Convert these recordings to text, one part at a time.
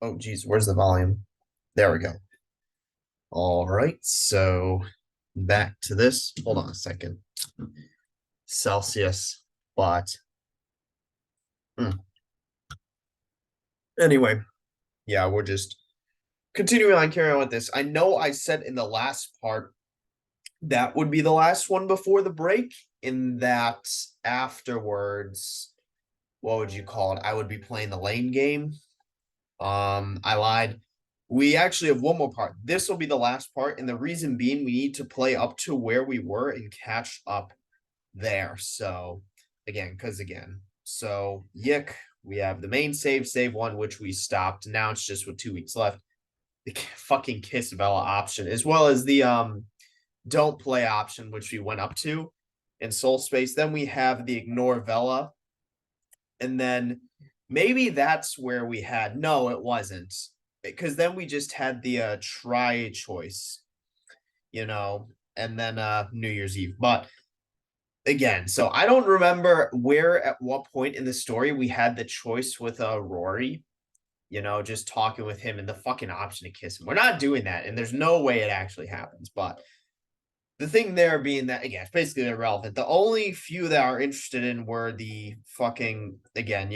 Oh, geez, where's the volume? There we go. All right, so back to this. Hold on a second. Celsius, but anyway, yeah, we're just continuing on carrying on with this. I know I said in the last part that would be the last one before the break, in that afterwards, what would you call it? I would be playing the lane game. I lied. We actually have one more part. This will be the last part, and the reason being we need to play up to where we were and catch up there. So so YIIK, we have the main save one, which we stopped. Now it's just with 2 weeks left. The fucking Kiss Vela option, as well as the don't play option, which we went up to in Soul Space. Then we have the ignore Vela, and then maybe that's where we had no, it wasn't, because then we just had the try choice, you know, and then New Year's Eve. But again, so I don't remember where at what point in the story we had the choice with Rory, just talking with him and the fucking option to kiss him. We're not doing that, and there's no way it actually happens. But the thing there being that, again, it's basically irrelevant. The only few that are interested in were the fucking, again,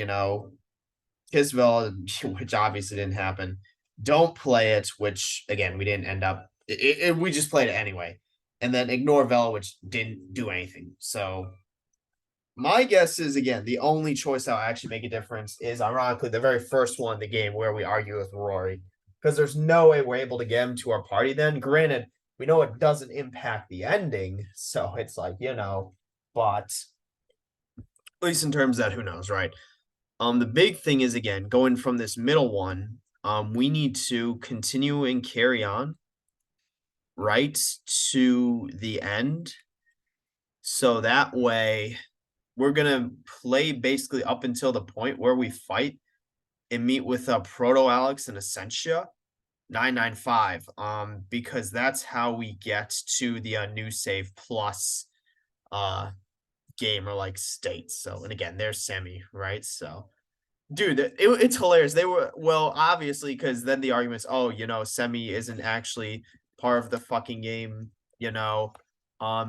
Kisville, which obviously didn't happen. Don't play it, which again we didn't end up. We just played it anyway, and then ignore Vela, which didn't do anything. So my guess is, again, the only choice that will actually make a difference is ironically the very first one in the game where we argue with Rory, because there's no way we're able to get him to our party. Then, granted, we know it doesn't impact the ending, so it's like but at least in terms of that, who knows, right? The big thing is, again, going from this middle one, we need to continue and carry on right to the end. So that way we're gonna play basically up until the point where we fight and meet with Proto Alex and Essentia 995. Because that's how we get to the new save plus uh game or like state. So, and again, there's Semi, right? So dude, it's hilarious. They were, well, obviously, because then the argument's, oh, Semi isn't actually part of the fucking game. You know,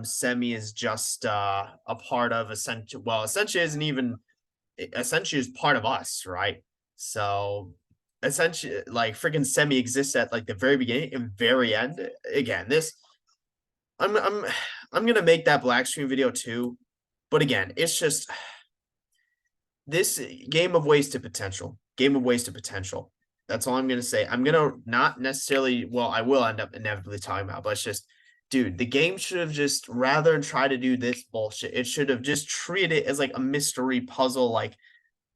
Semi is just a part of Essentia. Well, Essentia isn't even. Essentia is part of us, right? So essentially, like freaking Semi exists at like the very beginning and very end. Again, this I'm I'm I'm gonna make that black screen video too, but again, it's just this game of wasted potential. Game of wasted potential. That's all I'm gonna say. I'm gonna not necessarily. Well, I will end up inevitably talking about, but it's just, dude, the game should have just rather than try to do this bullshit. It should have just treated it as like a mystery puzzle, like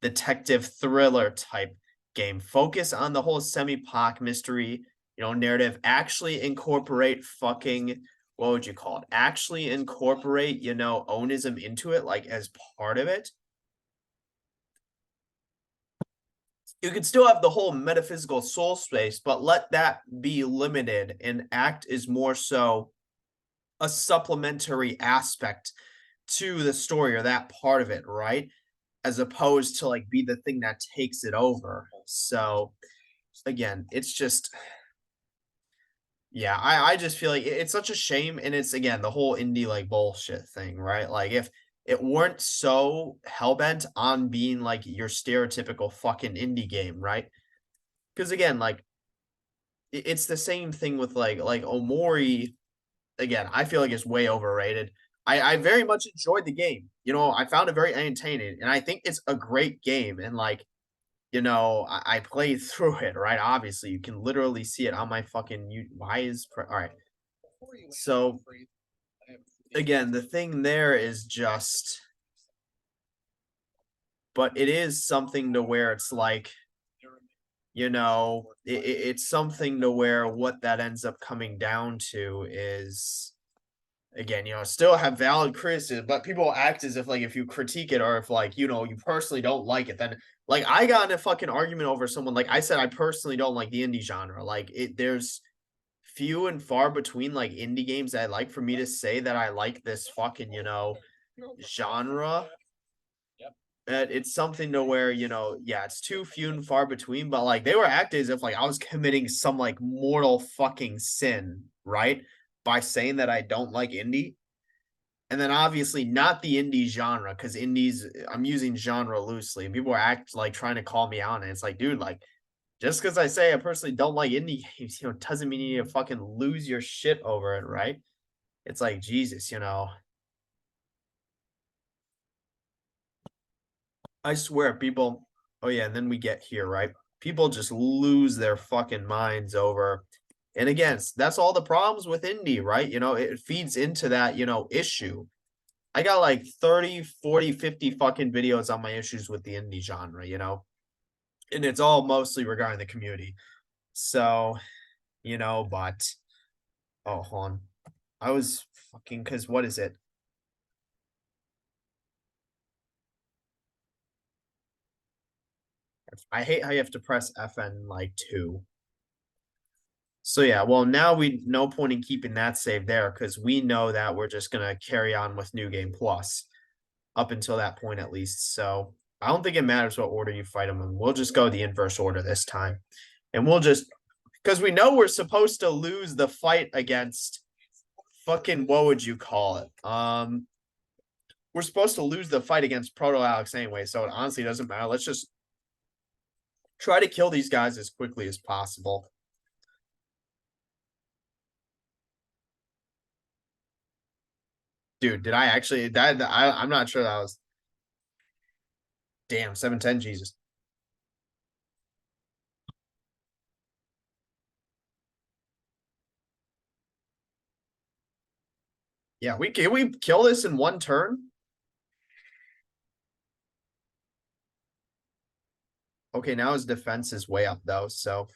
detective thriller type game. Focus on the whole semi-poc mystery, narrative. Actually incorporate fucking, what would you call it? Actually incorporate, onism into it, like as part of it. You could still have the whole metaphysical soul space, but let that be limited and act as more so a supplementary aspect to the story or that part of it, right? As opposed to like be the thing that takes it over. So again, it's just, yeah, I just feel like it's such a shame. And it's, again, the whole indie like bullshit thing, right? Like if it weren't so hellbent on being like your stereotypical fucking indie game, right? Because again, like it's the same thing with like Omori. Again, I feel like it's way overrated. I very much enjoyed the game. I found it very entertaining, and I think it's a great game. And like, I played through it, right? Obviously, you can literally see it on my fucking. Why is all right? So again, the thing there is just, but it is something to where it's like, it's something to where what that ends up coming down to is, again, still have valid criticism, but people act as if like if you critique it or if like, you personally don't like it, then like I got in a fucking argument over someone. Like I said, I personally don't like the indie genre. Like there's few and far between like indie games that I like for me to say that I like this fucking, genre. It's something to where, yeah, it's too few and far between, but like they were acting as if like I was committing some like mortal fucking sin, right? By saying that I don't like indie. And then obviously not the indie genre, because indies, I'm using genre loosely, and people are act like trying to call me out. And it's like, dude, like just because I say I personally don't like indie games, doesn't mean you need to fucking lose your shit over it, right? It's like Jesus. I swear, people. Oh yeah, and then we get here, right? People just lose their fucking minds over. And again, that's all the problems with indie, right? It feeds into that, issue. I got like 30, 40, 50 fucking videos on my issues with the indie genre. And it's all mostly regarding the community. So, but oh, hold on. I was fucking because what is it? I hate how you have to press FN like two. So yeah, well now we no point in keeping that save there because we know that we're just gonna carry on with New Game Plus up until that point at least. So I don't think it matters what order you fight them in. We'll just go the inverse order this time. And we'll just because we know we're supposed to lose the fight against fucking what would you call it? We're supposed to lose the fight against Proto Alex anyway, so it honestly doesn't matter. Let's just try to kill these guys as quickly as possible. Dude, did I actually that I'm not sure that was damn 710 Jesus. Yeah, we kill this in one turn. Okay, now his defense is way up though, so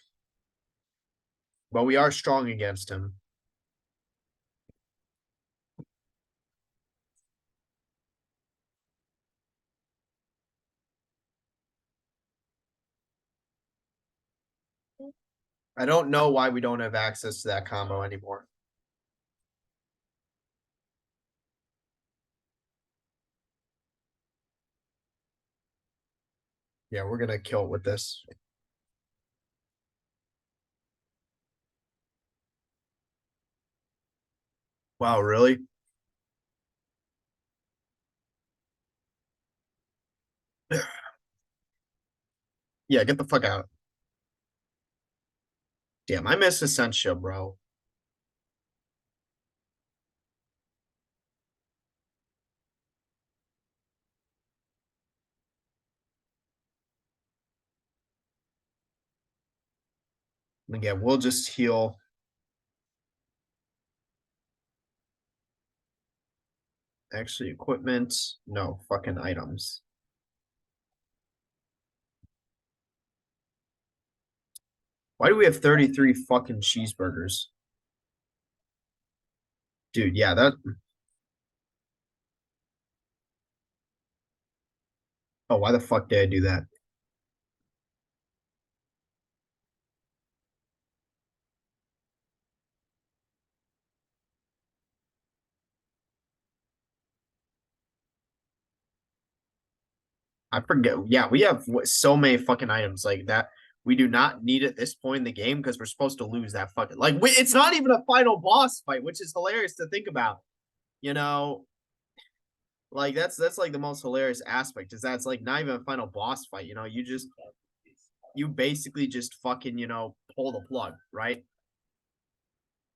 but we are strong against him. I don't know why we don't have access to that combo anymore. Yeah, we're gonna kill it with this. Wow, really? Yeah, get the fuck out. Damn, I miss Essentia, bro. Again, we'll just heal. Actually, equipment. No, fucking items. Why do we have 33 fucking cheeseburgers? Dude, yeah, that. Oh, why the fuck did I do that? I forget. Yeah, we have so many fucking items like that. We do not need at this point in the game because we're supposed to lose that fucking it's not even a final boss fight, which is hilarious to think about. You know, like that's like the most hilarious aspect is that it's like not even a final boss fight. You basically just fucking pull the plug, right?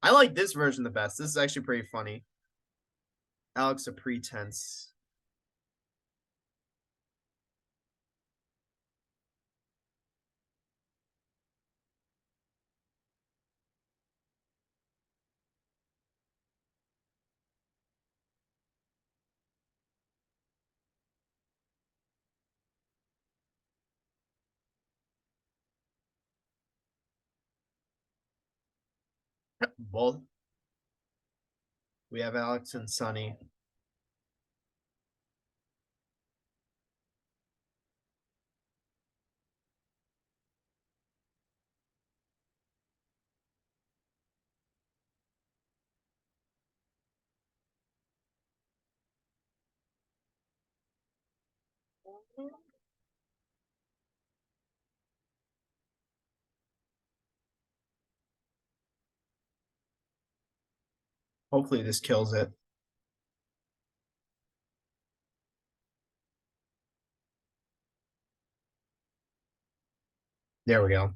I like this version the best. This is actually pretty funny. Alex a pretense. Both we have Alex and Sunny. Hopefully this kills it. There we go.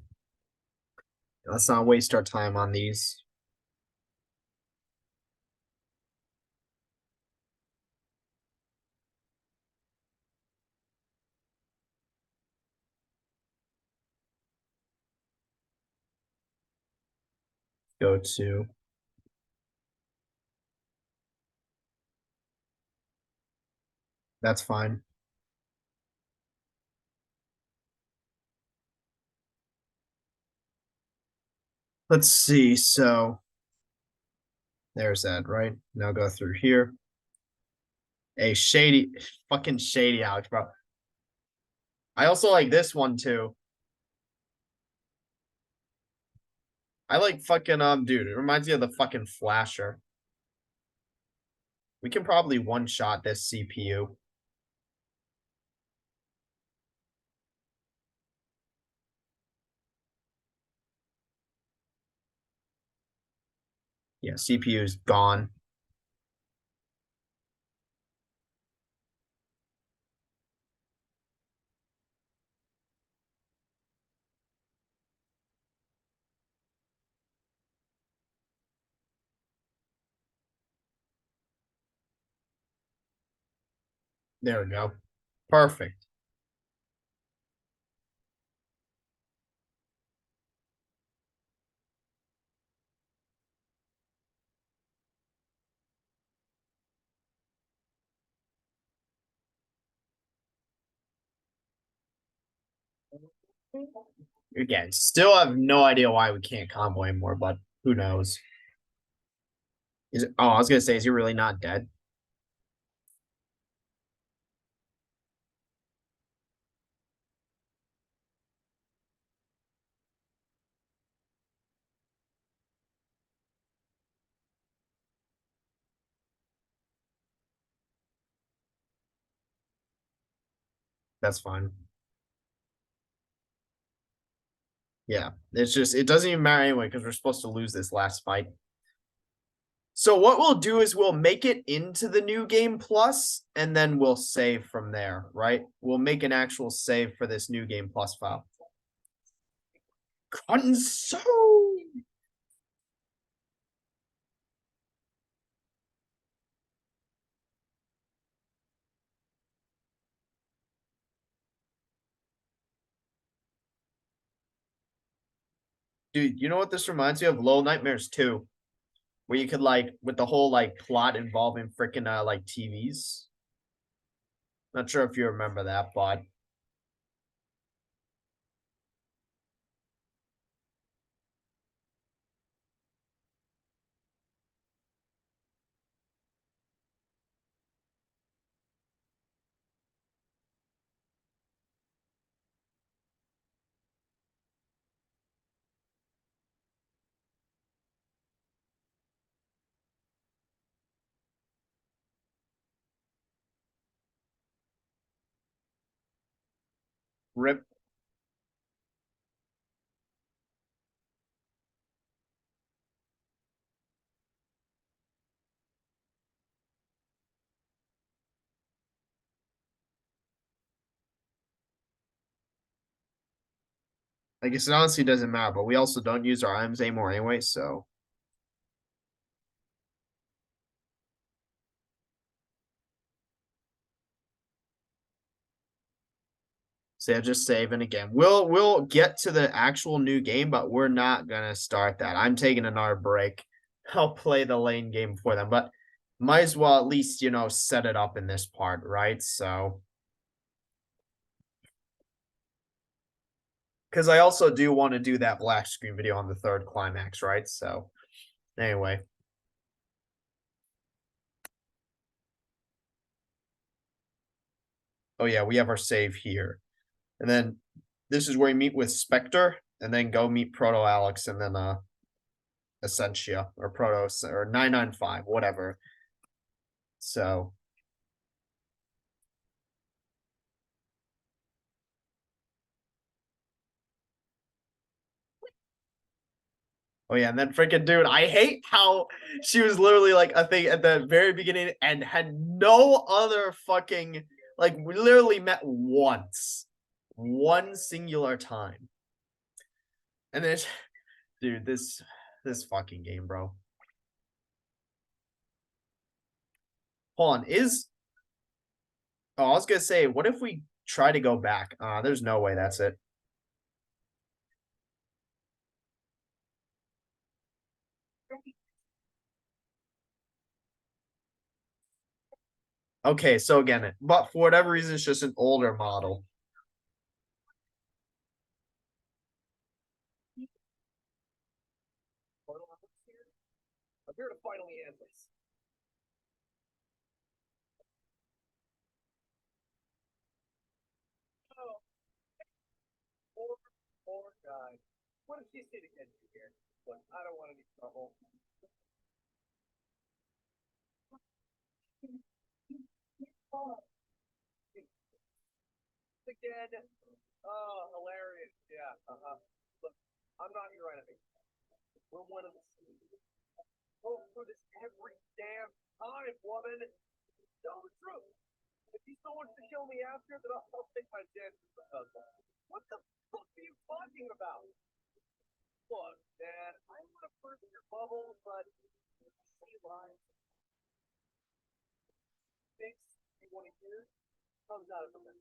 Let's not waste our time on these. Go to. That's fine. Let's see. So there's that, right? Now go through here. A shady, fucking shady Alex, bro. I also like this one too. I like fucking dude. It reminds me of the fucking flasher. We can probably one shot this CPU. Yeah, CPU's gone. There we go. Perfect. Again, still have no idea why we can't combo anymore, but who knows? Is it, oh, I was gonna say, is he really not dead? That's fine. Yeah, it's just it doesn't even matter anyway because we're supposed to lose this last fight. So what we'll do is we'll make it into the new game plus, and then we'll save from there, right? We'll make an actual save for this new game plus file. Console. Dude, you know what this reminds me of? Little Nightmares 2, where you could like with the whole like plot involving freaking like TVs. Not sure if you remember that, but rip. I guess it honestly doesn't matter, but we also don't use our items anymore anyway, so yeah, just saving again. We'll get to the actual new game, but we're not gonna start that. I'm taking another break. I'll play the lane game for them, but might as well at least, set it up in this part, right? So because I also do want to do that black screen video on the third climax, right? So anyway. Oh yeah, we have our save here. And then this is where we meet with Spectre, and then go meet Proto Alex, and then Essentia or Proto or 995, whatever. So Oh yeah, and then freaking dude, I hate how she was literally like a thing at the very beginning and had no other fucking like we literally met once. One singular time. And then dude, this fucking game, bro. Hold on, is oh, I was gonna say, what if we try to go back? There's no way that's it. Okay, so again, but for whatever reason, it's just an older model. I'm here to finally end this. Oh, poor guy. What if she's sitting against you here? Look, I don't want any trouble. Again. Oh, hilarious. Yeah. Look, I'm not your enemy. We're one of the go through this every damn time, woman. Tell the truth. If he still wants to kill me after, then I'll take my chances because what the fuck are you talking about? Look, man, I want to burst your bubble, but she lies. Things you want to hear comes out of the mouth.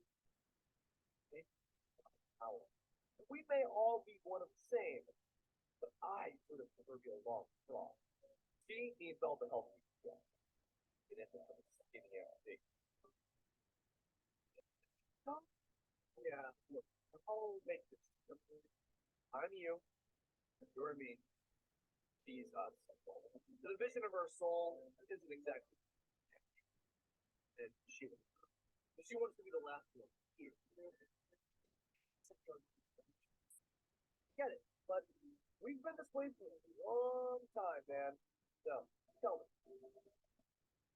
We may all be one of the same, but I sort of proverbial long straw. She needs all the help she can get. It isn't a skinny ass thing. Yeah, look, I'll make this simple. I'm you, you're me, she's us. The division of our soul isn't exactly, and she wants to be the last one here. Get it, but we've been this way for a long time, man. So, tell me,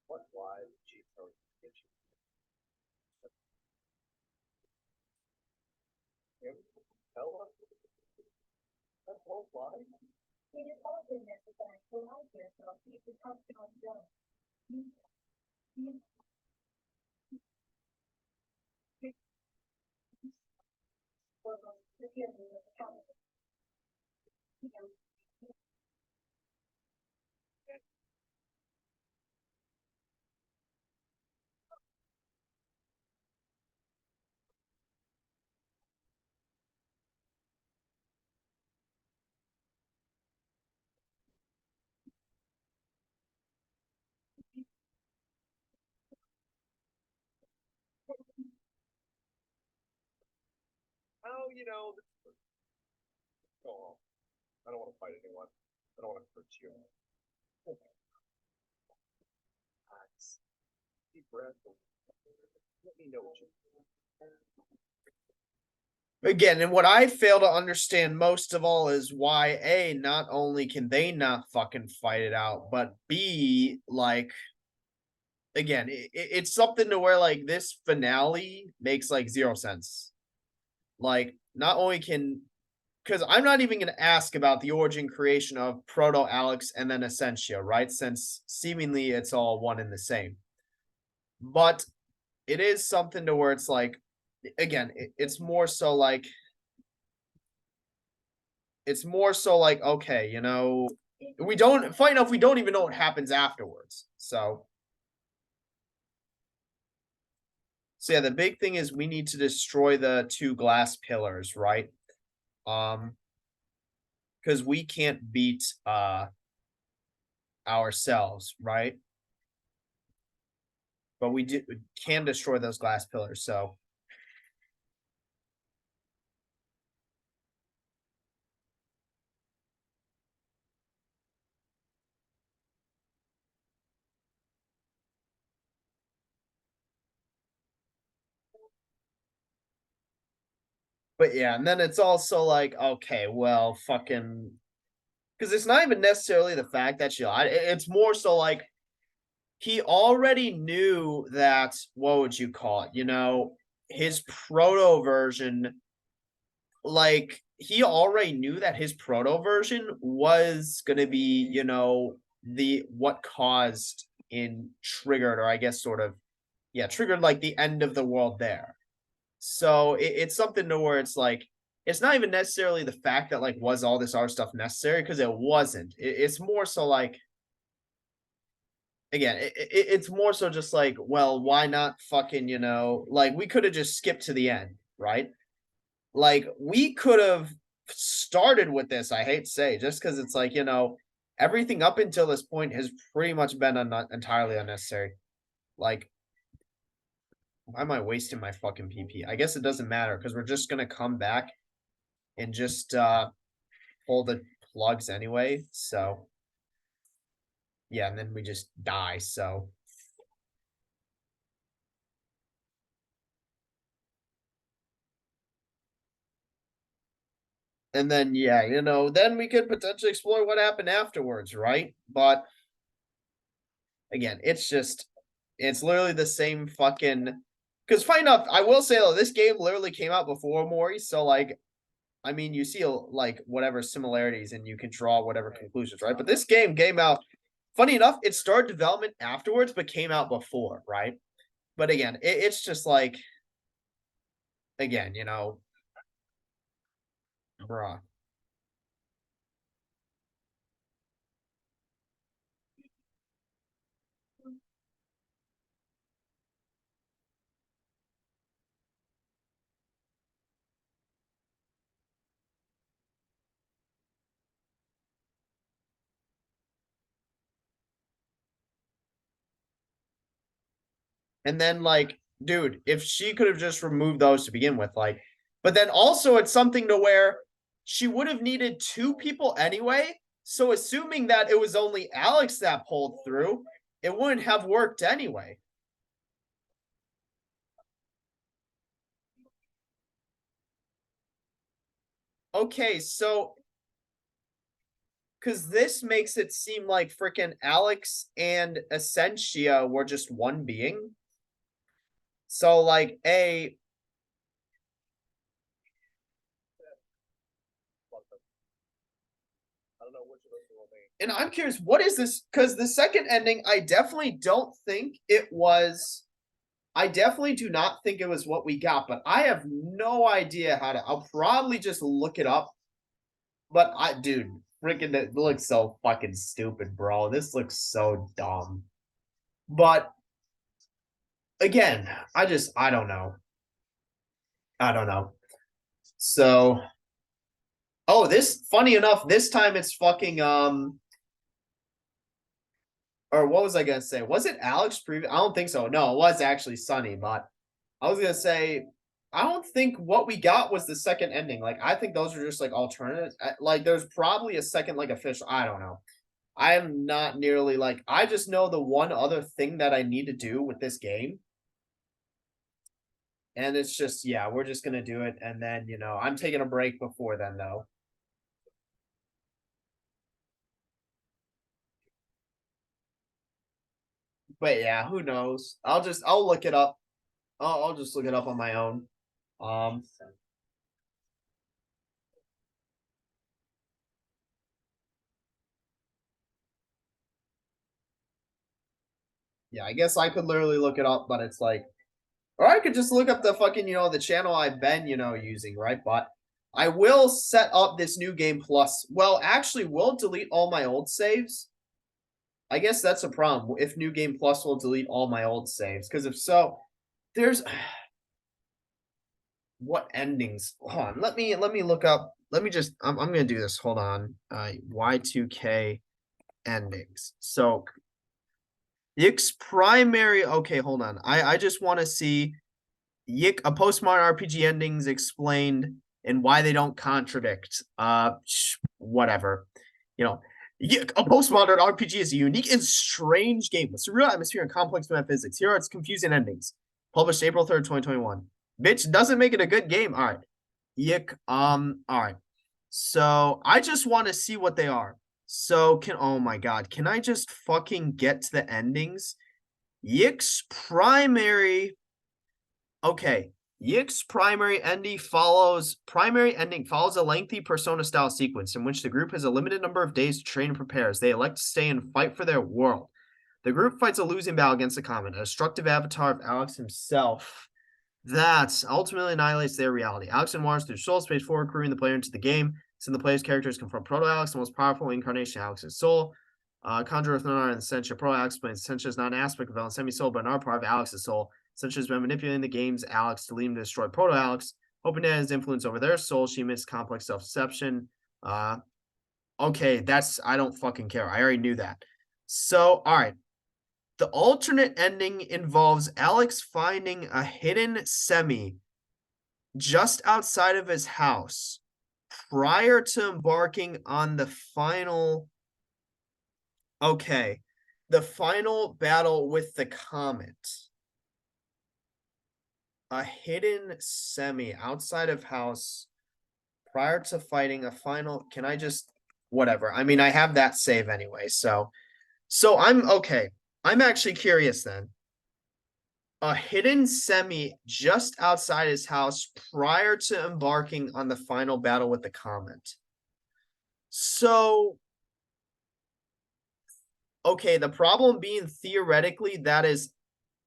what lies she told you? Tell us. That whole lie? It is also necessary to allow yourself to be comfortable zone. Oh, go on. I don't want to fight anyone. I don't want to hurt you. Nice. Deep breath. Let me know what you. Again, and what I fail to understand most of all is why A, not only can they not fucking fight it out, but B, like, again, it's something to where like this finale makes like zero sense. Like, not only can because I'm not even going to ask about the origin creation of Proto Alex and then Essentia, right? Since seemingly it's all one and the same. But it is something to where it's like, again, it's more so like, okay, we don't find enough. We don't even know what happens afterwards. So yeah, the big thing is we need to destroy the two glass pillars, right? Because we can't beat ourselves, right? But we can destroy those glass pillars. So but yeah, and then it's also like, okay, well, fucking, because it's not even necessarily the fact that she lied. It's more so like he already knew that. What would you call it? His proto version like he already knew that his proto version was gonna be, the what caused in triggered, or I guess sort of, yeah, triggered like the end of the world there. So it's something to where it's like it's not even necessarily the fact that like was all this art stuff necessary, because it wasn't. It's more so like, again, it's more so just like, well, why not fucking, like we could have just skipped to the end, right? Like we could have started with this, I hate to say, just because it's like, everything up until this point has pretty much been entirely unnecessary. Like, why am I wasting my fucking PP? I guess it doesn't matter because we're just gonna come back and just pull the plugs anyway. So yeah, and then we just die. So and then yeah, then we could potentially explore what happened afterwards, right? But again, it's literally the same fucking. Because funny enough, I will say though, this game literally came out before Mori, so like, I mean, you see like whatever similarities and you can draw whatever conclusions, right? But this game came out. Funny enough, it started development afterwards, but came out before, right? But again, it's just like, again, bruh. And then like, dude, if she could have just removed those to begin with, like, but then also it's something to where she would have needed two people anyway. So assuming that it was only Alex that pulled through, it wouldn't have worked anyway. Okay, so because this makes it seem like freaking Alex and Essentia were just one being. So like and I'm curious, what is this? Because the second ending, I definitely don't think it was. I definitely do not think it was what we got, but I have no idea how to. I'll probably just look it up. But dude, freaking, it looks so fucking stupid, bro. This looks so dumb. But again, I don't know. I don't know. So, oh, funny enough, this time it's fucking, or what was I gonna say? Was it Alex previous? I don't think so. No, it was actually Sunny, but I was gonna say I don't think what we got was the second ending. Like I think those are just like alternatives. Like there's probably a second like official. I don't know. I am not nearly like I just know the one other thing that I need to do with this game. And it's just, yeah, we're just gonna do it. And then, I'm taking a break before then though. But yeah, who knows? I'll look it up. I'll just look it up on my own. Um, yeah, I guess I could literally look it up, but it's like, or I could just look up the fucking, the channel I've been, using, right? But I will set up this new game plus. Well, actually, will delete all my old saves. I guess that's a problem. If new game plus will delete all my old saves, because if so, there's what endings? Hold on, let me look up. Let me just. I'm gonna do this. Hold on. Y2K endings. So YIIK's primary. Okay, hold on. I just want to see YIIK a postmodern RPG endings explained and why they don't contradict. Whatever. YIIK, a postmodern RPG is a unique and strange game with surreal atmosphere and complex metaphysics. Here are its confusing endings. Published April 3rd, 2021. Bitch, doesn't make it a good game. All right. YIIK, all right. So I just want to see what they are. So oh my god, can I just fucking get to the endings? YIIK's primary. Okay. YIIK's primary ending follows a lengthy persona style sequence in which the group has a limited number of days to train and prepare as they elect to stay and fight for their world. The group fights a losing battle against the comet, a destructive avatar of Alex himself that ultimately annihilates their reality. Alex and wanders through soul space forward, crewing the player into the game. Some of the player's characters confront Proto Alex, the most powerful incarnation of Alex's soul. Conjure with Nonar and Sentia. Pro Alex explains Sentia is not an aspect of Ellen's semi-soul, but another part of Alex's soul. Sentia has been manipulating the game's Alex to lead him to destroy Proto Alex, hoping to have his influence over their soul. She emits complex self-deception. Okay, I don't fucking care. I already knew that. So, all right. The alternate ending involves Alex finding a hidden semi just outside of his house prior to embarking on the final battle with the comet. A hidden semi outside of house prior to fighting a final. Can I just whatever? I mean, I have that save anyway, so I'm okay. I'm actually curious then. A hidden semi just outside his house prior to embarking on the final battle with the comet. So, okay, the problem being theoretically that is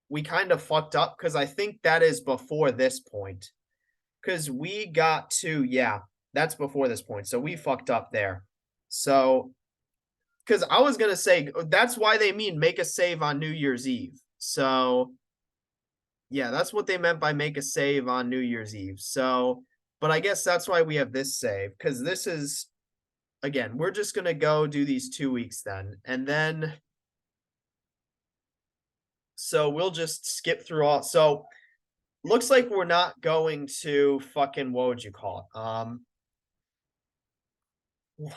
we kind of fucked up because I think that is before this point. Because we got to, yeah, that's before this point. So we fucked up there. So, because I was going to say, that's why they mean make a save on New Year's Eve. So, yeah, that's what they meant by make a save on New Year's Eve. So, but I guess that's why we have this save. Because this is, again, we're just going to go do these 2 weeks then. And then, so we'll just skip through all. So, looks like we're not going to fucking, what would you call it?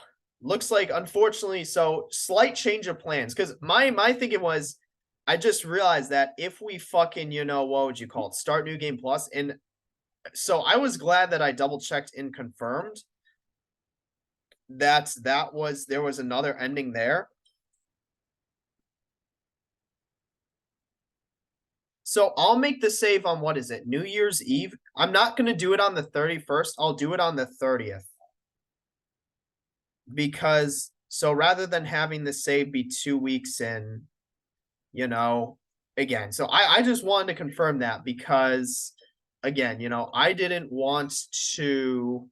Looks like, unfortunately, so slight change of plans. Because my thinking was, I just realized that if we fucking, what would you call it? Start New Game Plus. And so I was glad that I double checked and confirmed that there was another ending there. So I'll make the save on, what is it, New Year's Eve? I'm not going to do it on the 31st. I'll do it on the 30th. Because, so rather than having the save be 2 weeks in, again, so I just wanted to confirm that because, again, I didn't want to,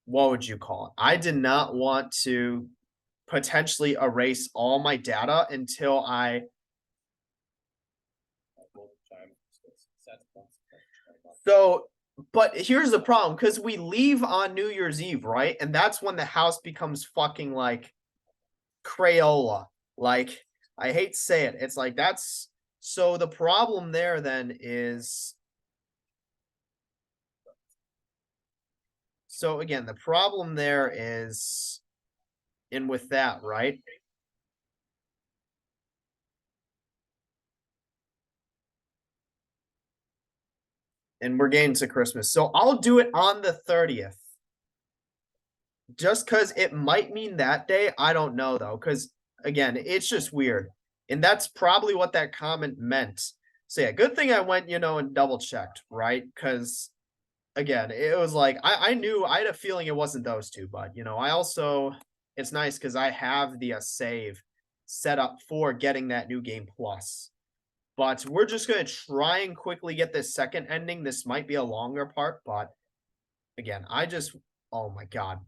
what would you call it? I did not want to potentially erase all my data until I. So, but here's the problem, because we leave on New Year's Eve, right? And that's when the house becomes fucking like Crayola. Like, I hate to say it. It's like that's so the problem there then is. So again, the problem there is, and with that, right? And we're getting to Christmas. So I'll do it on the 30th. Just because it might mean that day. I don't know, though, because, again, it's just weird. And that's probably what that comment meant. So, yeah, good thing I went, and double checked, right? Because, again, it was like, I knew, I had a feeling it wasn't those two. But, I also, it's nice because I have the save set up for getting that New Game Plus. But we're just going to try and quickly get this second ending. This might be a longer part, but again, oh my God.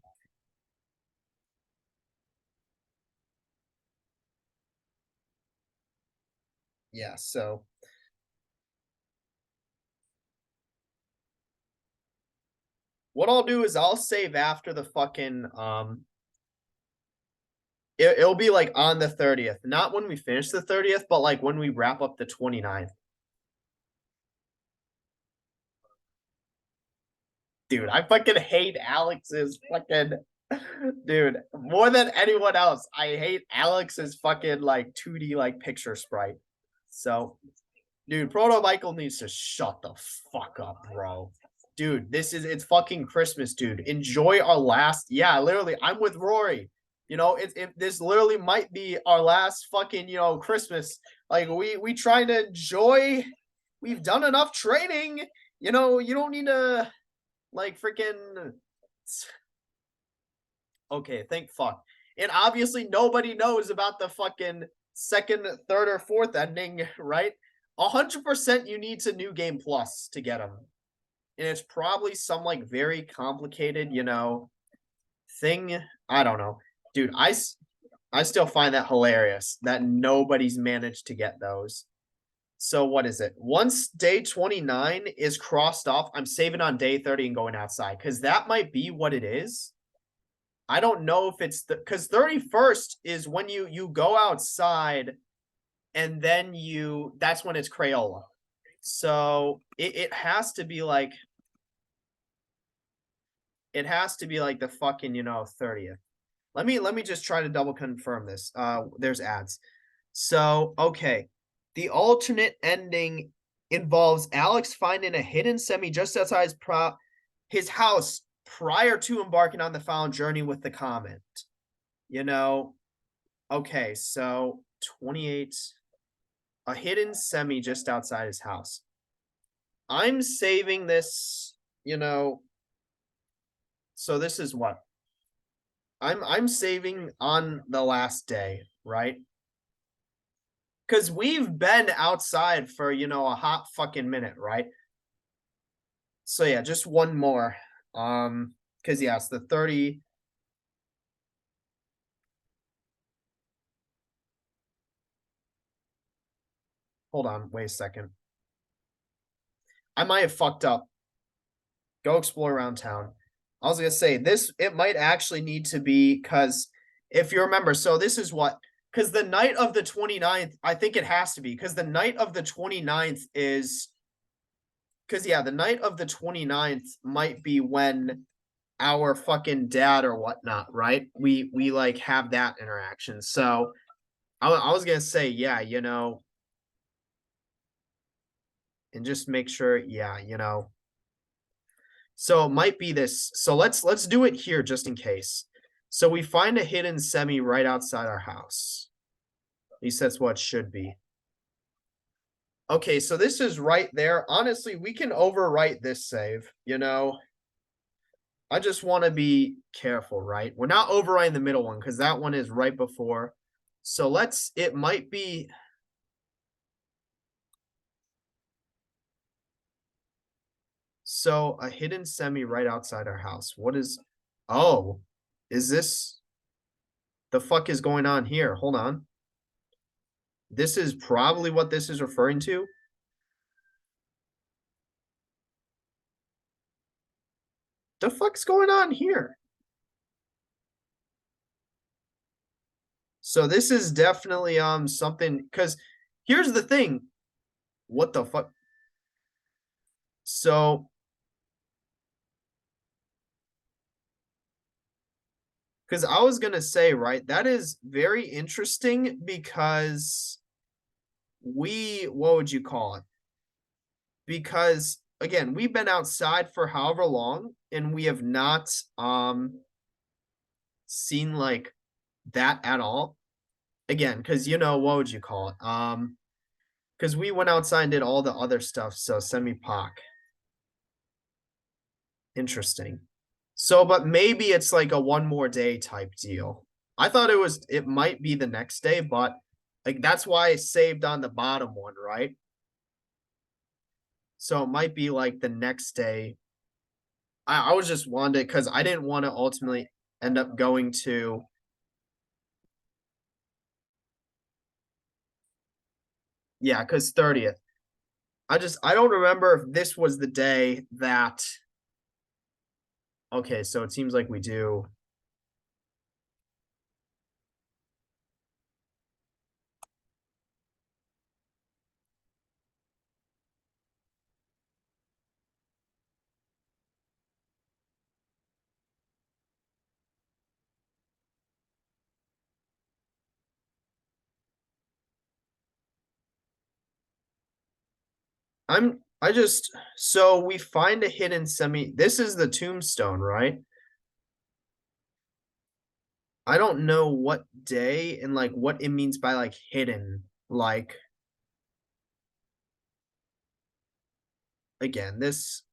Yeah, so. What I'll do is I'll save after the fucking, it'll be like on the 30th. Not when we finish the 30th, but like when we wrap up the 29th. Dude, I fucking hate Alex's fucking dude. More than anyone else, I hate Alex's fucking like 2D like picture sprite. So, dude, Proto Michael needs to shut the fuck up, bro. Dude, it's fucking Christmas, dude. Enjoy our last, yeah, literally, I'm with Rory. This literally might be our last fucking, Christmas. Like we try to enjoy. We've done enough training. You know, you don't need to like freaking. Okay, thank fuck. And obviously, nobody knows about the fucking second, third, or fourth ending, right? 100% you need to New Game Plus to get them. And it's probably some like very complicated, thing. I don't know. Dude, I still find that hilarious that nobody's managed to get those. So what is it? Once day 29 is crossed off, I'm saving on day 30 and going outside because that might be what it is. I don't know if it's the because 31st is when you go outside and then that's when it's Crayola. So it has to be like the fucking 30th. Let me just try to double confirm this. There's ads. So, okay. The alternate ending involves Alex finding a hidden semi just outside his house prior to embarking on the found journey with the comet. You know, okay, so 28, a hidden semi just outside his house. I'm saving this, so this is what? I'm saving on the last day, right? Because we've been outside for a hot fucking minute, right? So yeah, just one more. Because yeah, it's the 30. Hold on, wait a second. I might have fucked up. Go explore around town. I was gonna say this, it might actually need to be because if you remember, so this is what because the night of the 29th, I think it has to be because the night of the 29th is because yeah, the night of the 29th might be when our fucking dad or whatnot, right? We like have that interaction. So I was gonna say, yeah, and just make sure, yeah, So it might be this. So let's do it here just in case. So we find a hidden semi right outside our house. At least that's what it should be. Okay, so this is right there. Honestly, we can overwrite this save. I just want to be careful, right? We're not overwriting the middle one because that one is right before. So it might be. So a hidden semi right outside our house. Oh, is this, the fuck is going on here? Hold on. This is probably what this is referring to. The fuck's going on here? So this is definitely something because here's the thing. What the fuck? So because I was gonna say, right, that is very interesting because what would you call it? Because again, we've been outside for however long and we have not seen like that at all. Again, because what would you call it? Because we went outside and did all the other stuff, so semi-poc. Interesting. So, but maybe it's like a one more day type deal. I thought it might be the next day, but like that's why I saved on the bottom one, right? So it might be like the next day. I was just wanted because I didn't want to ultimately end up going to, yeah, because 30th. I don't remember if this was the day that, okay, so it seems like we do. So we find a hidden semi. This is the tombstone, right? I don't know what day and like what it means by like hidden. Like again, there's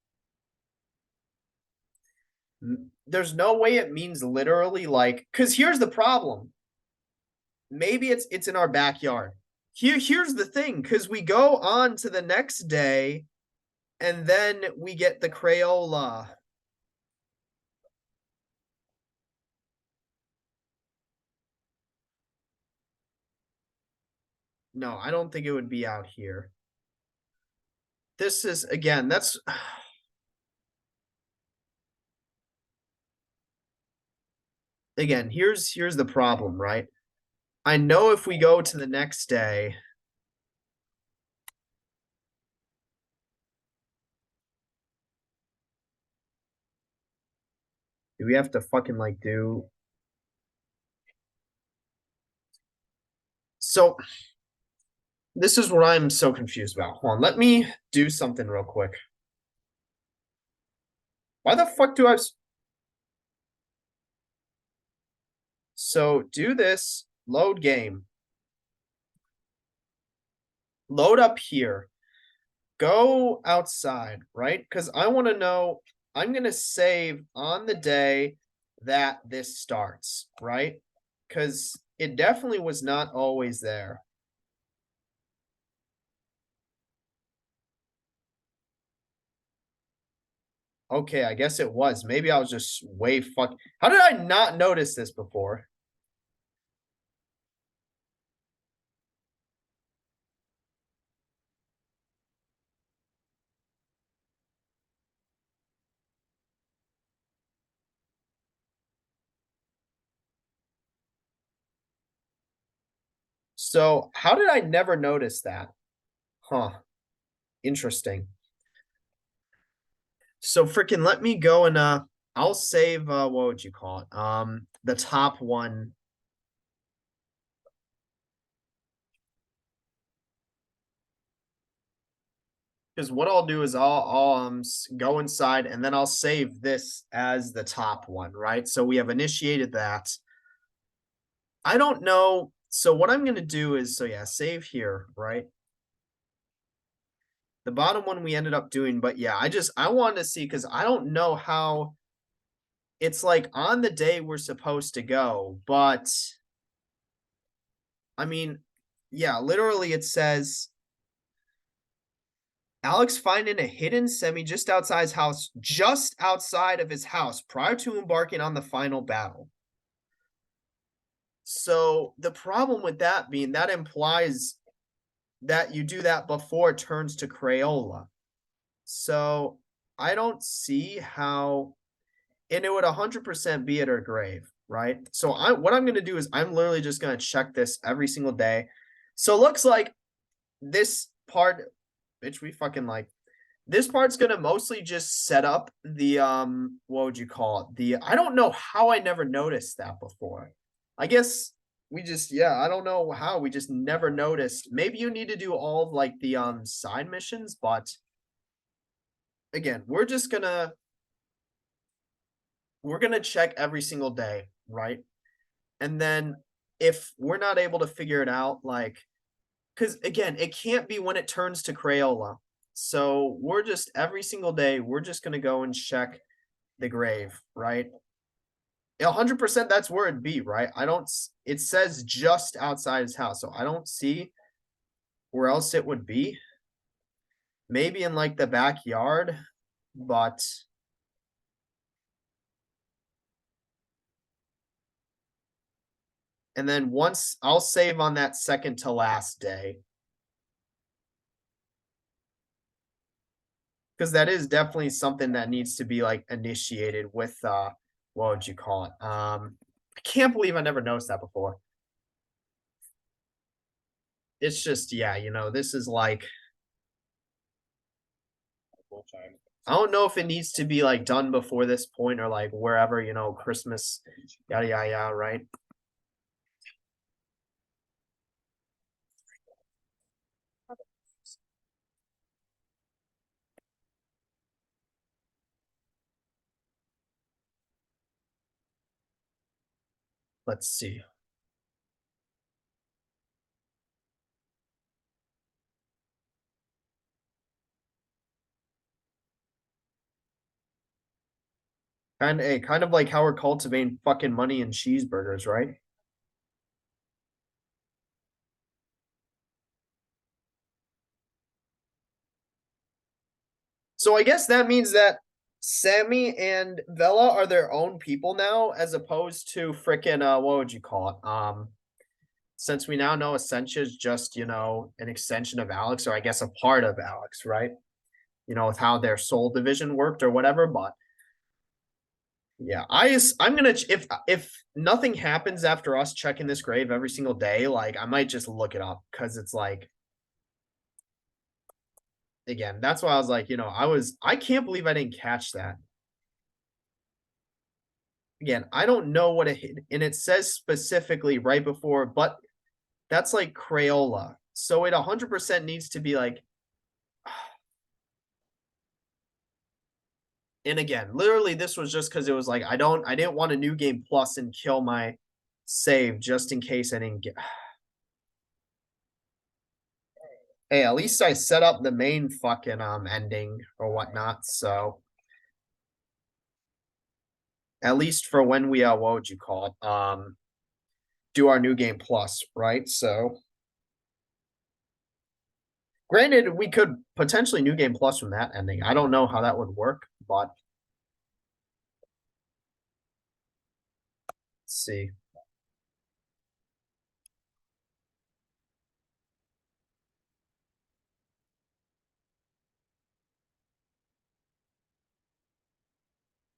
no way it means literally like, because here's the problem. Maybe it's in our backyard. Here's the thing, because we go on to the next day and then we get the Crayola. No, I don't think it would be out here. This is again, that's again, here's the problem, right? I know if we go to the next day, do we have to fucking like do so this is what I'm so confused about. Hold on, let me do something real quick. Why the fuck do I so do this, load game, load up here, go outside, right? Because I want to know, I'm going to save on the day that this starts, right? Because it definitely was not always there. Okay, I guess it was. Maybe I was just way fuck. How did I not notice this before? So, how did I never notice that? Huh. Interesting. So freaking let me go and I'll save what would you call it? The top one. Because what I'll do is I'll go inside and then I'll save this as the top one, right? So we have initiated that. I don't know. So what I'm gonna do is so yeah, save here, right? The bottom one we ended up doing, but yeah, I wanted to see because I don't know how it's like on the day we're supposed to go, but I mean, yeah, literally it says Alex finding a hidden semi just outside of his house prior to embarking on the final battle. So the problem with that being that implies that you do that before it turns to Crayola. So I don't see how, and it would 100% be at her grave, right? So what I'm going to do is I'm literally just going to check this every single day. So it looks like this part, bitch, we fucking like this part's gonna mostly just set up the what would you call it? The I don't know how I never noticed that before. I guess we just yeah, I don't know how we just never noticed. Maybe you need to do all of like the side missions, but again, we're gonna check every single day, right? And then if we're not able to figure it out, like because again, it can't be when it turns to Crayola. So we're just every single day, we're just gonna go and check the grave, right? 100% that's where it'd be, right? I don't, it says just outside his house. So I don't see where else it would be. Maybe in like the backyard, but and then once I'll save on that second to last day. Because that is definitely something that needs to be like initiated with what would you call it? I can't believe I never noticed that before. It's just yeah, this is like I don't know if it needs to be like done before this point or like wherever, Christmas, yada yada yada, right? Let's see. Kind of like how we're cultivating fucking money and cheeseburgers, right? So I guess that means that Sammy and Vela are their own people now, as opposed to freaking what would you call it? Since we now know Essentia is just, an extension of Alex, or I guess a part of Alex, right? With how their soul division worked or whatever. But yeah, I'm gonna if nothing happens after us checking this grave every single day, like I might just look it up because it's like again, that's why I was like, I can't believe I didn't catch that. Again, I don't know what it and it says specifically right before, but that's like Crayola. So it 100% needs to be like and again, literally this was just because it was like I didn't want a new game plus and kill my save just in case I didn't get hey, at least I set up the main fucking ending or whatnot. So at least for when we what would you call it? Do our new game plus, right? So granted, we could potentially new game plus from that ending. I don't know how that would work, but let's see.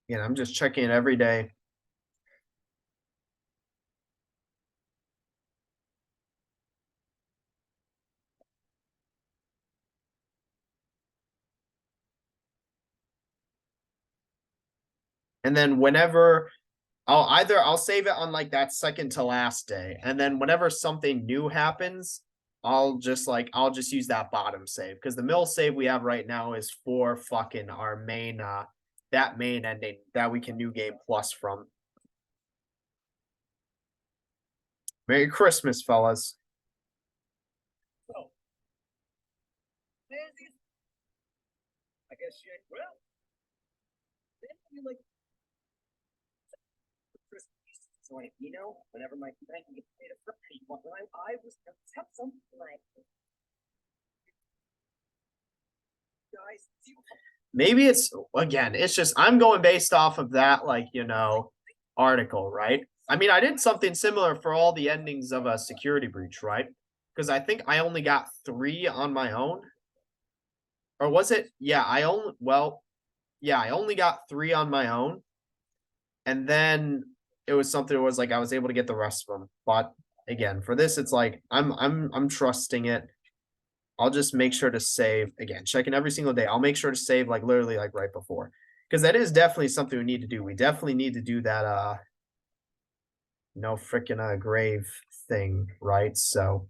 Again, I'm just checking it every day. And then whenever I'll save it on like that second to last day. And then whenever something new happens, I'll just use that bottom save because the mill save we have right now is for fucking our main that main ending that we can new game plus from. Merry Christmas, fellas. I guess well, then you like Christmas. So like, whenever my bank gets paid up, when I was have some like guys. Maybe it's again, it's just I'm going based off of that, like, article, right? I mean, I did something similar for all the endings of a security breach, right? Because I think I only got 3 on my own. Or was it? Yeah, I only got 3 on my own. And then it was something that was like I was able to get the rest of them. But again, for this, it's like I'm trusting it. I'll just make sure to save again, checking every single day. I'll make sure to save like literally like right before. Because that is definitely something we need to do. We definitely need to do that no freaking grave thing, right? So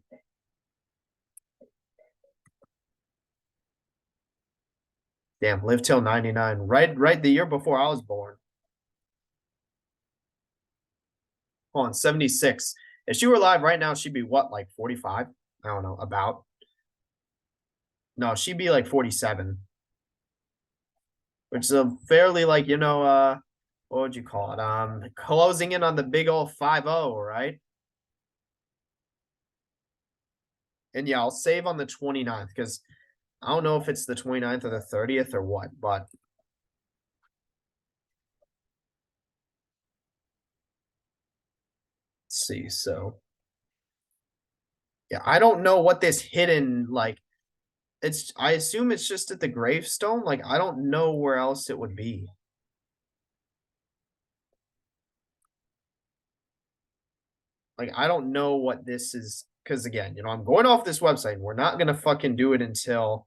damn, live till 99. Right the year before I was born. Hold on, 76. If she were alive right now, she'd be what, like 45? I don't know, about. No, she'd be like 47, which is a fairly like, what would you call it? Closing in on the big old 5-0, right? And yeah, I'll save on the 29th because I don't know if it's the 29th or the 30th or what, but let's see. So yeah, I don't know what this hidden like I assume it's just at the gravestone. Like I don't know where else it would be. Like I don't know what this is because again, I'm going off this website. We're not gonna fucking do it until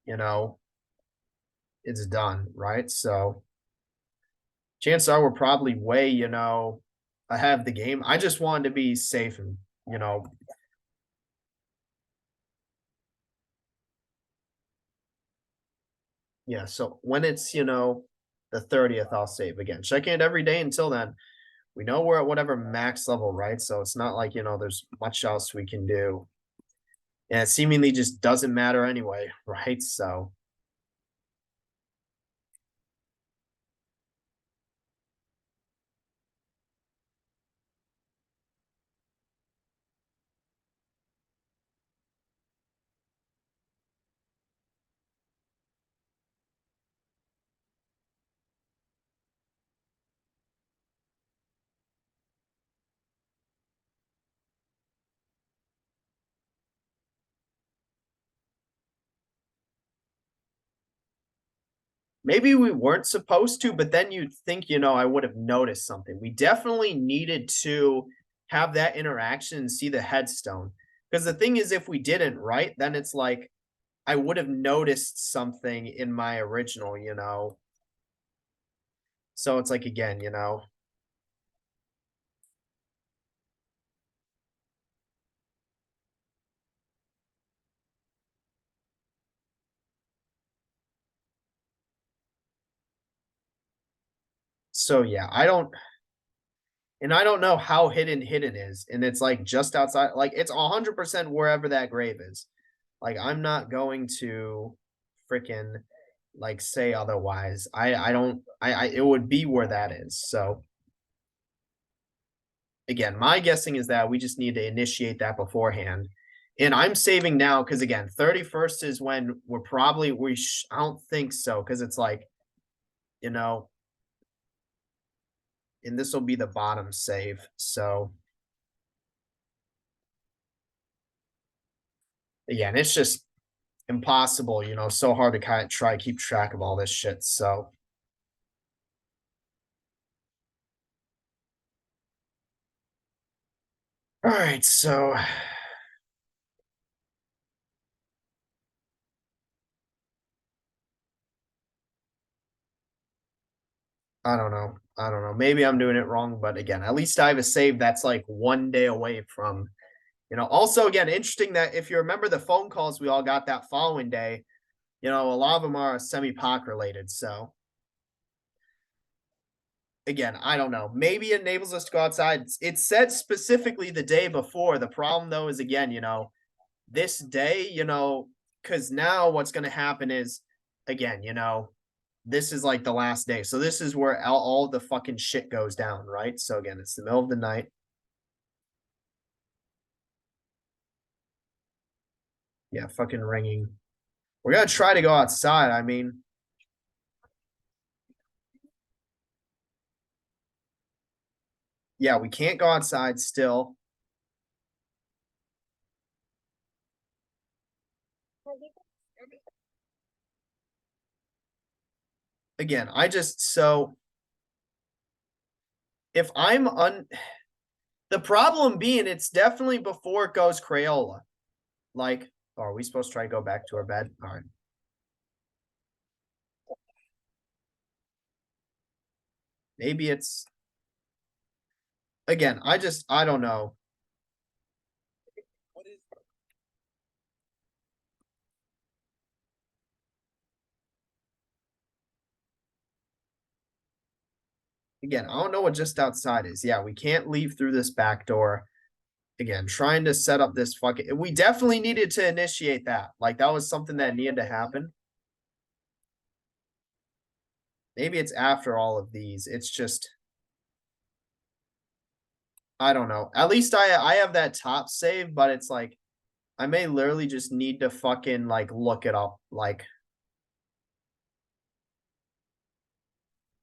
you know it's done, right? So chances are we're probably way, ahead of the game. I just wanted to be safe and yeah. So when it's, the 30th, I'll save again. Checking it every day until then. We know we're at whatever max level, right? So it's not like, there's much else we can do. And it seemingly just doesn't matter anyway, right? So maybe we weren't supposed to, but then you'd think, I would have noticed something. We definitely needed to have that interaction and see the headstone. Because the thing is, if we didn't, right, then it's like I would have noticed something in my original. So it's like, again. So yeah, I don't know how hidden is. And it's like just outside, like it's 100% wherever that grave is. Like I'm not going to freaking like say otherwise. I don't I it would be where that is. So again, my guessing is that we just need to initiate that beforehand. And I'm saving now because again, 31st is when we're probably I don't think so because it's like, you know, and this will be the bottom save. So again, it's just impossible, so hard to kind of try to keep track of all this shit. So all right, so I don't know. I don't know. Maybe I'm doing it wrong, but again, at least I have a save that's like 1 day away from, Also, again, interesting that if you remember the phone calls we all got that following day, a lot of them are semi-POC related. So again, I don't know. Maybe it enables us to go outside. It said specifically the day before. The problem though is again, this day, because now what's going to happen is again, this is like the last day. So this is where all the fucking shit goes down, right? So again, it's the middle of the night. Yeah, fucking ringing. We're gonna try to go outside. I mean, yeah, we can't go outside still. Again, if I'm the problem being it's definitely before it goes Crayola. Like, are we supposed to try to go back to our bed? All right. Maybe it's again, I don't know. Again, I don't know what just outside is. Yeah, we can't leave through this back door. Again, trying to set up this fucking we definitely needed to initiate that. Like that was something that needed to happen. Maybe it's after all of these. It's just I don't know. At least I have that top save, but it's like I may literally just need to fucking like look it up. Like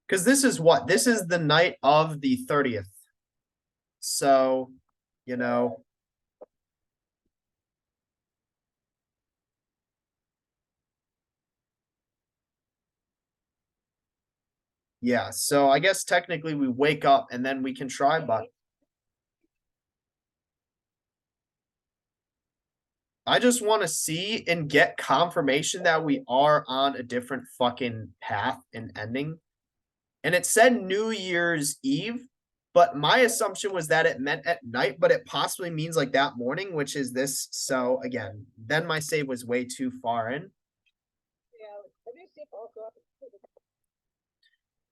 because this is what? This is the night of the 30th. So, you know, yeah. So I guess technically we wake up and then we can try, but I just want to see and get confirmation that we are on a different fucking path and ending. And it said New Year's Eve, but my assumption was that it meant at night, but it possibly means like that morning, which is this. So again, then my save was way too far in.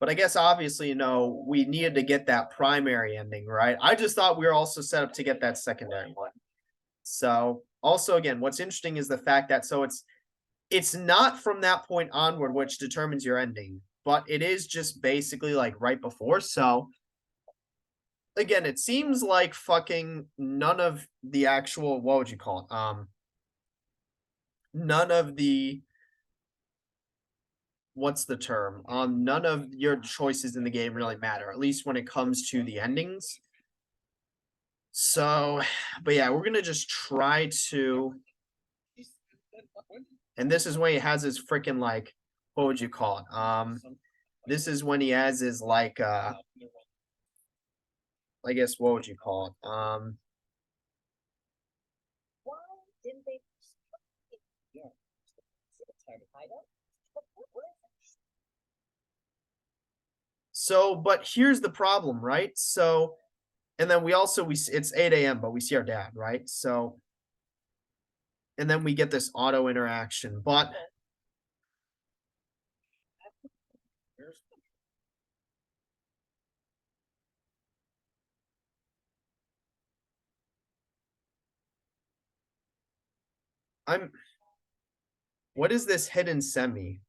But I guess obviously, we needed to get that primary ending, right? I just thought we were also set up to get that secondary one. So also again, what's interesting is the fact that it's not from that point onward which determines your ending, but it is just basically like right before. So again, it seems like fucking none of the actual what would you call it? None of the what's the term? None of your choices in the game really matter, at least when it comes to the endings. So, but yeah, we're gonna just try to, and this is when he has his freaking like what would you call it? This is when he has his like I guess what would you call it? So, but here's the problem, right? So, and then we also it's 8 a.m., but we see our dad, right? So, and then we get this auto interaction, but I'm what is this hidden semi?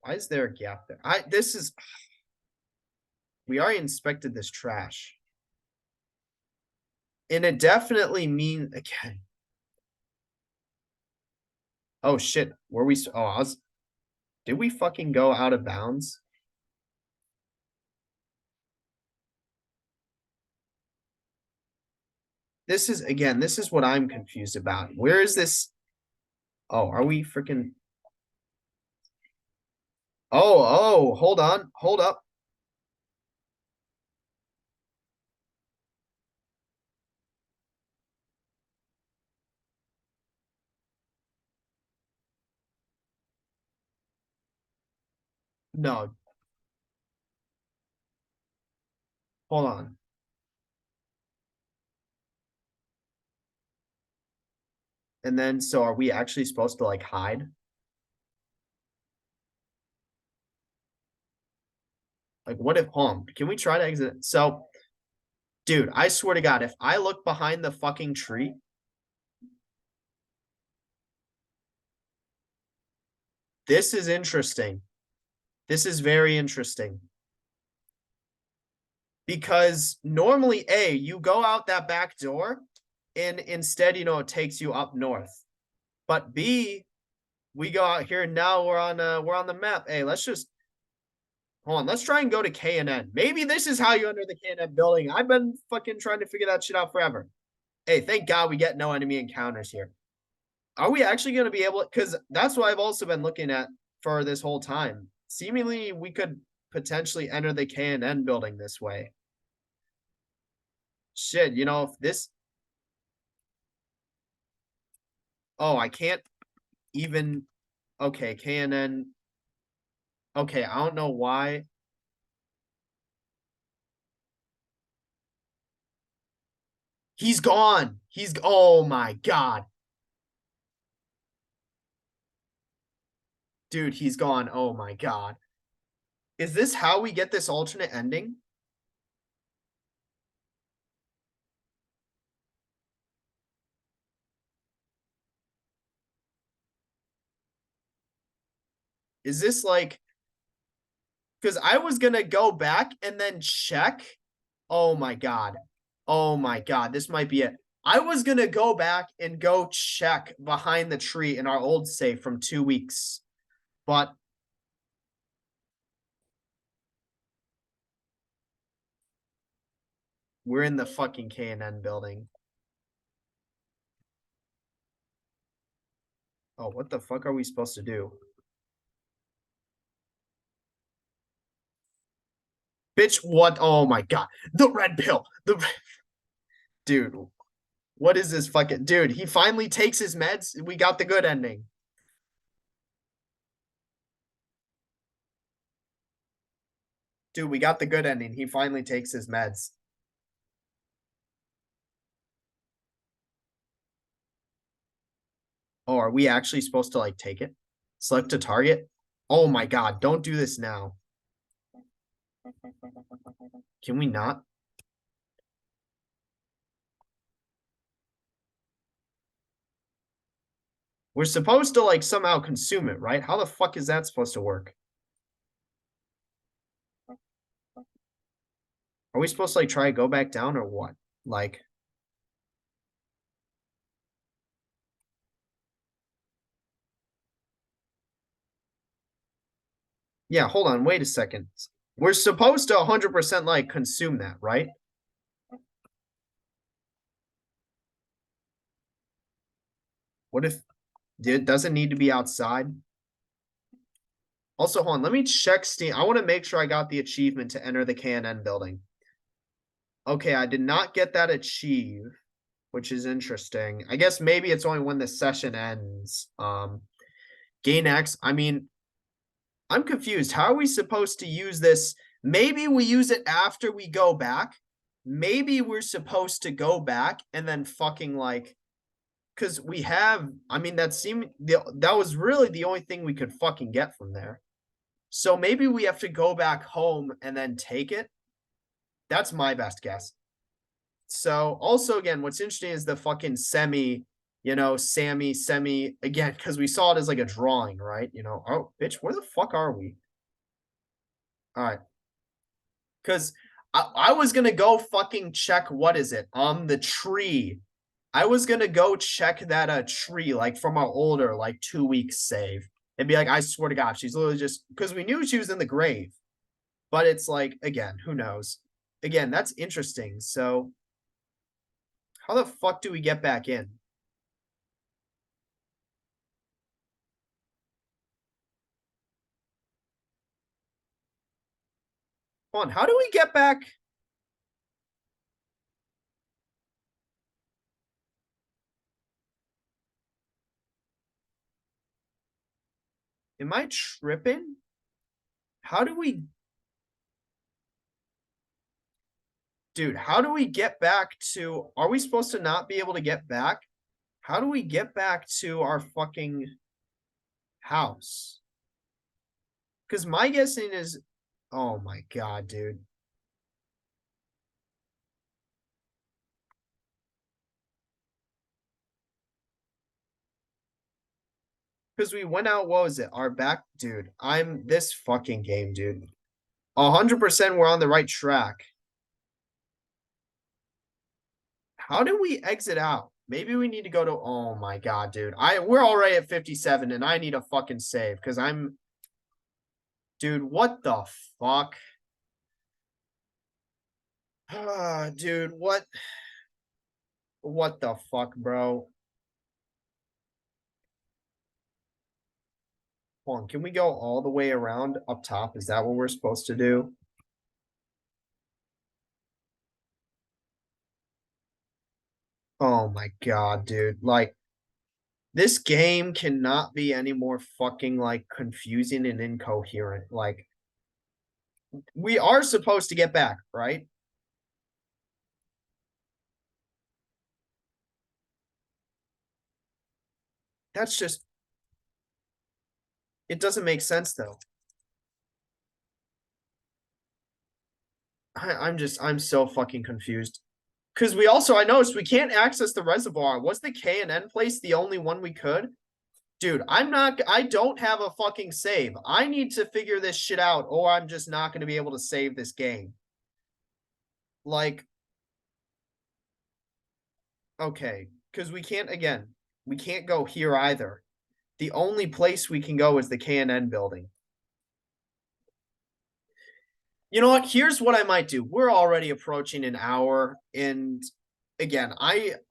Why is there a gap there? This is we already inspected this trash. And it definitely mean again. Oh shit. Were we did we fucking go out of bounds? This is what I'm confused about. Where is this? Oh, are we freaking hold on. Hold up. No, hold on. And then so are we actually supposed to like hide? Like what if can we try to exit? So dude, I swear to God, if I look behind the fucking tree, this is interesting. This is very interesting. Because normally, you go out that back door, and instead, it takes you up north. But B, we go out here and now we're on the map. Hey, let's just hold on. Let's try and go to K and N. Maybe this is how you enter the K and N building. I've been fucking trying to figure that shit out forever. Hey, thank God we get no enemy encounters here. Are we actually going to be able? Because that's what I've also been looking at for this whole time. Seemingly, we could potentially enter the K and N building this way. Shit, if this. Oh, I can't even. Okay, K and N. Okay, I don't know why. He's gone. Oh my God. Dude, he's gone. Oh my God. Is this how we get this alternate ending? Is this like, because I was going to go back and then check. Oh my God. Oh my God. This might be it. I was going to go back and go check behind the tree in our old safe from 2 weeks. But we're in the fucking K&N building. Oh, what the fuck are we supposed to do? Bitch, what? Oh my God. The red pill. Dude, what is this fucking dude? He finally takes his meds. We got the good ending. Dude, we got the good ending. He finally takes his meds. Oh, are we actually supposed to like take it? Select a target? Oh my God, don't do this now. Can we not? We're supposed to like somehow consume it, right? How the fuck is that supposed to work? Are we supposed to like try to go back down or what? Like, yeah, hold on, wait a second. We're supposed to 100% like consume that, right? What if It doesn't need to be outside. Also, hold on, let me check Steam. I want to make sure I got the achievement to enter the KNN building. Okay, I did not get that achieve, which is interesting. I guess maybe it's only when the session ends. Gain X. I mean, I'm confused. How are we supposed to use this? Maybe we use it after we go back. Maybe we're supposed to go back and then fucking like, because we have. I mean, that was really the only thing we could fucking get from there. So maybe we have to go back home and then take it. That's my best guess. So also again, what's interesting is the fucking Sammy, semi again, because we saw it as like a drawing, right? Oh, bitch, where the fuck are we? All right. Because I was gonna go fucking check what is it on the tree. I was gonna go check that tree like from our older like 2 weeks save and be like, I swear to God, she's literally just because we knew she was in the grave, but it's like again, who knows? Again, that's interesting. So how the fuck do we get back in? Hold on, how do we get back? Am I tripping? How do we Dude, how do we get back to are we supposed to not be able to get back? How do we get back to our fucking house? Because my guessing is, oh my God, dude. Because we went out, what was it? Our back, dude. I'm this fucking game, dude. 100% we're on the right track. How do we exit out? Maybe we need to go to, oh my God, dude. We're already at 57 and I need a fucking save because dude, what the fuck? Dude, what the fuck, bro? Hold on, can we go all the way around up top? Is that what we're supposed to do? Oh my God, dude. Like, this game cannot be any more fucking like confusing and incoherent. Like, we are supposed to get back, right? That's just it doesn't make sense though. I'm so fucking confused. Because I noticed we can't access the reservoir. Was the K and N place the only one we could? Dude, I don't have a fucking save. I need to figure this shit out, or I'm just not going to be able to save this game. Like, okay, because we can't go here either. The only place we can go is the KNN building. You know what? Here's what I might do. We're already approaching an hour, and again,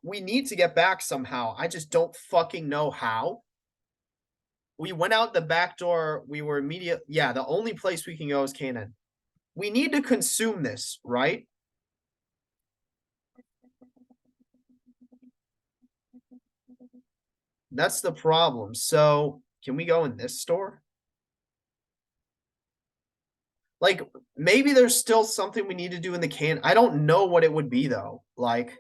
we need to get back somehow. I just don't fucking know how. We went out the back door. We were immediate. Yeah, the only place we can go is KNN. We need to consume this, right? That's the problem. So, can we go in this store? Like, maybe there's still something we need to do in the can. I don't know what it would be though. Like,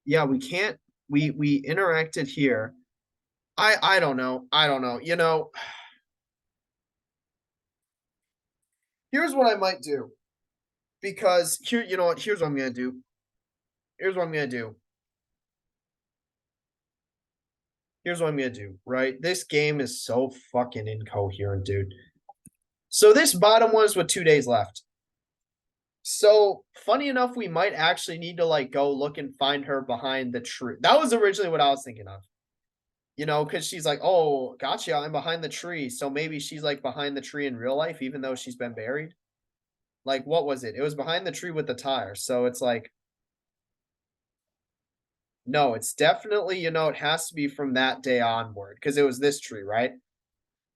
yeah, we can't. We interacted here. I don't know. I don't know. Here's what I might do because here, you know what? Here's what I'm gonna do. Here's what I'm gonna do. Here's what I'm gonna do, right? This game is so fucking incoherent, dude. So this bottom was with 2 days left. So funny enough, we might actually need to like go look and find her behind the tree. That was originally what I was thinking of. Because she's like, "Oh, gotcha, I'm behind the tree." So maybe she's like behind the tree in real life, even though she's been buried. Like, what was it? It was behind the tree with the tire. So it's like, no, it's definitely, it has to be from that day onward because it was this tree, right?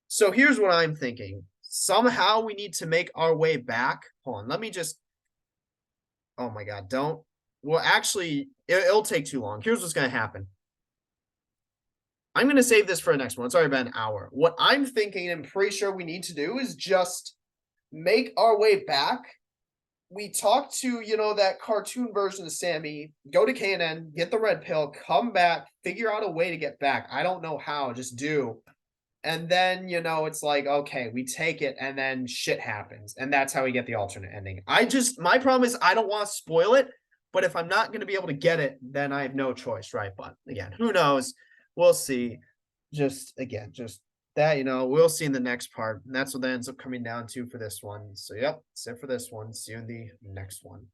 So here's what I'm thinking. Somehow we need to make our way back. Hold on, let me just. Oh my God, don't. Well, actually, it'll take too long. Here's what's going to happen. I'm going to save this for the next one. It's already been an hour. What I'm thinking and pretty sure we need to do is just make our way back. We talk to, that cartoon version of Sammy, go to K&N, get the red pill, come back, figure out a way to get back. I don't know how, just do. And then, it's like, okay, we take it and then shit happens. And that's how we get the alternate ending. My problem is I don't want to spoil it, but if I'm not going to be able to get it, then I have no choice, right? But again, who knows? We'll see. Just that, we'll see in the next part. And that's what that ends up coming down to for this one. So, yep, that's it for this one. See you in the next one.